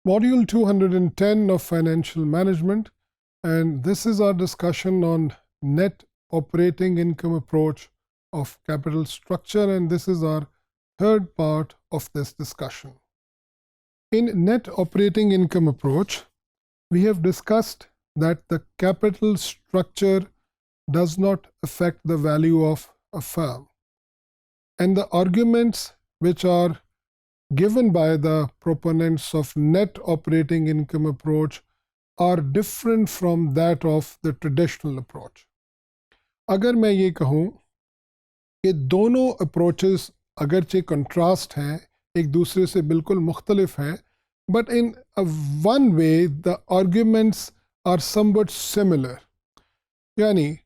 Module 210 of Financial Management, and this is our discussion on net operating income approach of capital structure, and this is our third part of this discussion. In net operating income approach, we have discussed that the capital structure does not affect the value of a firm, and the arguments which are given by the proponents of net operating income approach are different from that of the traditional approach. अगर मैं ये कहूँ कि दोनों approaches अगरचे contrast हैं, एक दूसरे से बिल्कुल मुख्तलिफ हैं, but in one way the arguments are somewhat similar. यानी,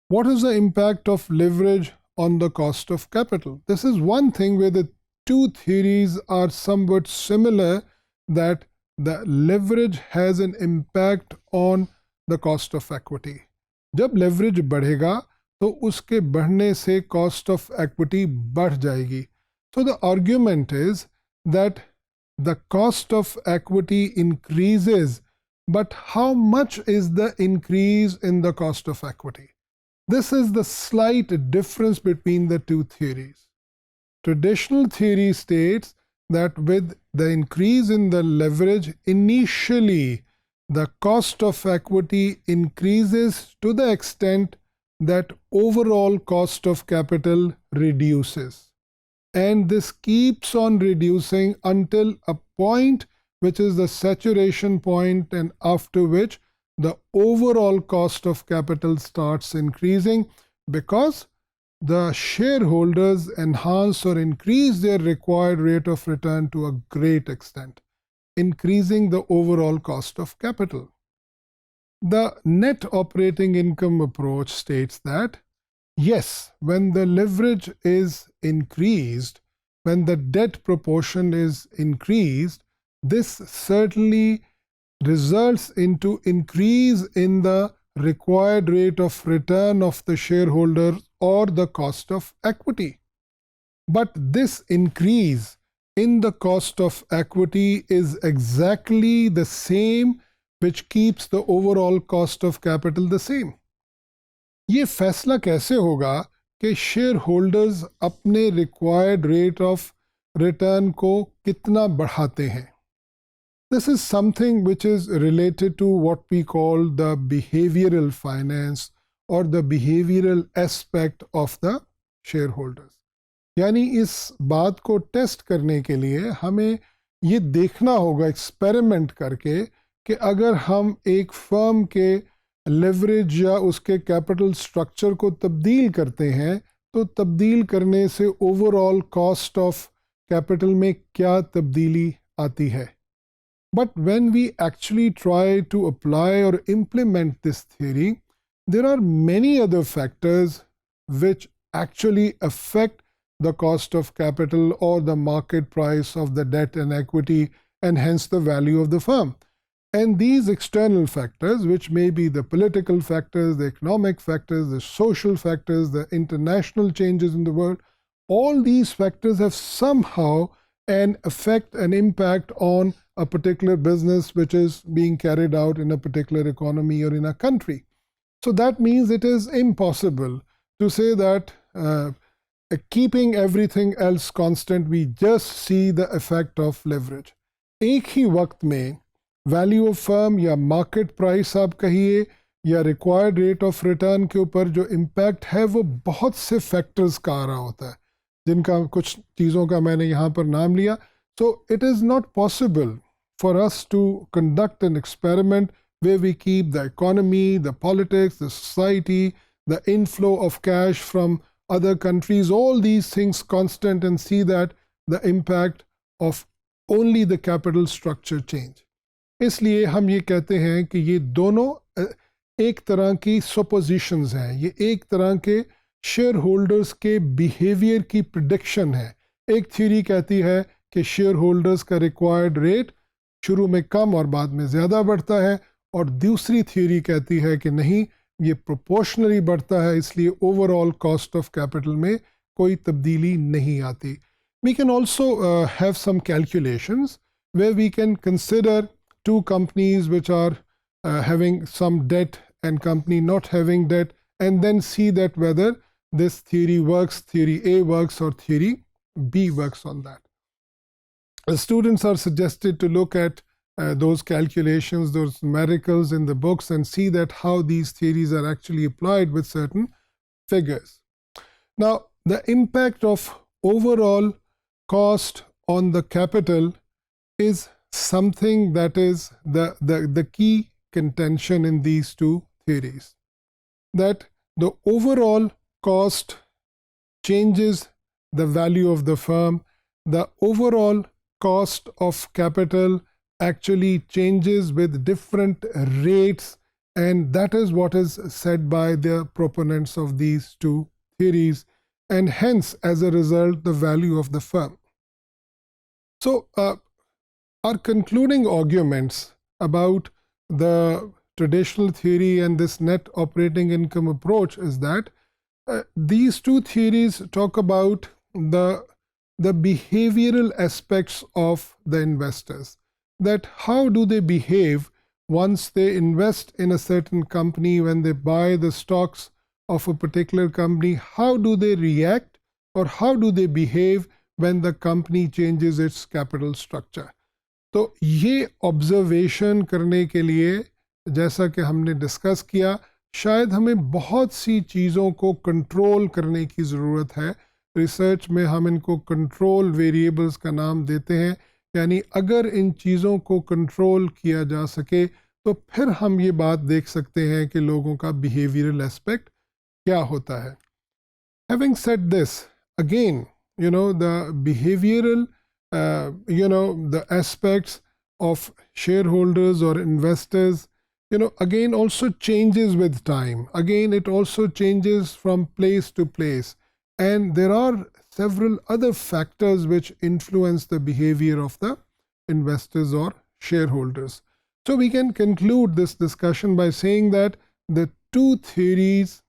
what is the impact of leverage on the cost of capital? This is one thing where the two theories are somewhat similar, that the leverage has an impact on the cost of equity. जब leverage बढ़ेगा तो उसके बढ़ने से cost of equity बढ़ जाएगी. So the argument is that the cost of equity increases, but how much is the increase in the cost of equity? This is the slight difference between the two theories. Traditional theory states that with the increase in the leverage, initially the cost of equity increases to the extent that overall cost of capital reduces. And this keeps on reducing until a point which is the saturation point, and after which the overall cost of capital starts increasing because the shareholders enhance or increase their required rate of return to a great extent, increasing the overall cost of capital. The net operating income approach states that, yes, when the leverage is increased, when the debt proportion is increased, this certainly results into increase in the required rate of return of the shareholder or the cost of equity. But this increase in the cost of equity is exactly the same which keeps the overall cost of capital the same. ये फैसला कैसे होगा कि shareholders अपने required rate of return को कितना बढ़ाते हैं? This is something which is related to what we call the behavioral finance or the behavioral aspect of the shareholders. यानी इस बात को टेस्ट करने के लिए हमें ये देखना होगा एक्सपेरिमेंट करके कि अगर हम एक फर्म के लेवरेज या उसके कैपिटल स्ट्रक्चर को तब्दील करते हैं तो तब्दील करने से ओवरऑल कॉस्ट ऑफ कैपिटल में क्या तब्दीली आती है. But when we actually try to apply or implement this theory, there are many other factors which actually affect the cost of capital or the market price of the debt and equity, and hence the value of the firm. And these external factors, which may be the political factors, the economic factors, the social factors, the international changes in the world, all these factors have somehow an effect and impact on a particular business which is being carried out in a particular economy or in a country. So that means it is impossible to say that keeping everything else constant, we just see the effect of leverage. एक ही वक्त में value of firm या market price आप कहिए या required rate of return के ऊपर जो इम्पैक्ट है वो बहुत से फैक्टर्स का आ रहा होता है, जिनका कुछ चीज़ों का मैंने यहाँ पर नाम लिया. So it is not possible for us to conduct an experiment where we keep the economy, the politics, the society, the inflow of cash from other countries, all these things constant, and see that the impact of only the capital structure change. इसलिए हम ये कहते हैं कि ये दोनों एक तरह की suppositions हैं, ये एक तरह के शेयर होल्डर्स के बिहेवियर की प्रिडिक्शन है. एक थ्योरी कहती है कि शेयर होल्डर्स का रिक्वायर्ड रेट शुरू में कम और बाद में ज़्यादा बढ़ता है, और दूसरी थ्योरी कहती है कि नहीं, ये प्रोपोर्शनली बढ़ता है, इसलिए ओवरऑल कॉस्ट ऑफ कैपिटल में कोई तब्दीली नहीं आती. We can also have some calculations where we can consider two companies which are having some debt and company not having debt, and then see that whether this theory works, theory A works, or theory B works on that. The students are suggested to look at those calculations, those numericals in the books, and see that how these theories are actually applied with certain figures. Now, the impact of overall cost on the capital is something that is the key contention in these two theories. That the overall cost changes the value of the firm, the overall cost of capital actually changes with different rates, and that is what is said by the proponents of these two theories, and hence as a result the value of the firm. So our concluding arguments about the traditional theory and this net operating income approach is that these two theories talk about the behavioral aspects of the investors, that how do they behave once they invest in a certain company, when they buy the stocks of a particular company, how do they react or how do they behave when the company changes its capital structure. तो ये observation करने के लिए, जैसा कि हमने discuss किया, शायद हमें बहुत सी चीज़ों को कंट्रोल करने की ज़रूरत है. रिसर्च में हम इनको कंट्रोल वेरिएबल्स का नाम देते हैं, यानी अगर इन चीज़ों को कंट्रोल किया जा सके तो फिर हम ये बात देख सकते हैं कि लोगों का बिहेवियरल एस्पेक्ट क्या होता है. Having said this, again, the behavioral, the aspects of shareholders or investors, again also changes with time. Again, it also changes from place to place. And there are several other factors which influence the behavior of the investors or shareholders. So we can conclude this discussion by saying that the two theories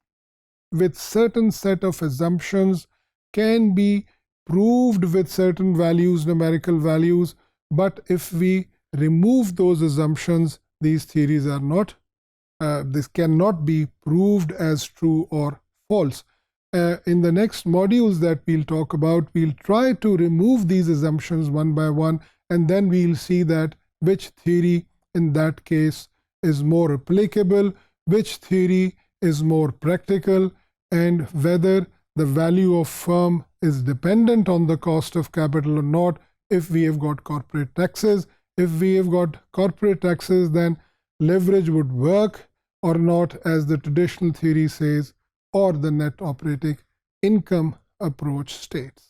with certain set of assumptions can be proved with certain values, numerical values, but if we remove those assumptions, these theories are not, this cannot be proved as true or false. In the next modules that we'll talk about, we'll try to remove these assumptions one by one, and then we'll see that which theory in that case is more applicable, which theory is more practical, and whether the value of firm is dependent on the cost of capital or not. If we have got corporate taxes, if we have got corporate taxes, then leverage would work or not, as the traditional theory says, or the net operating income approach states.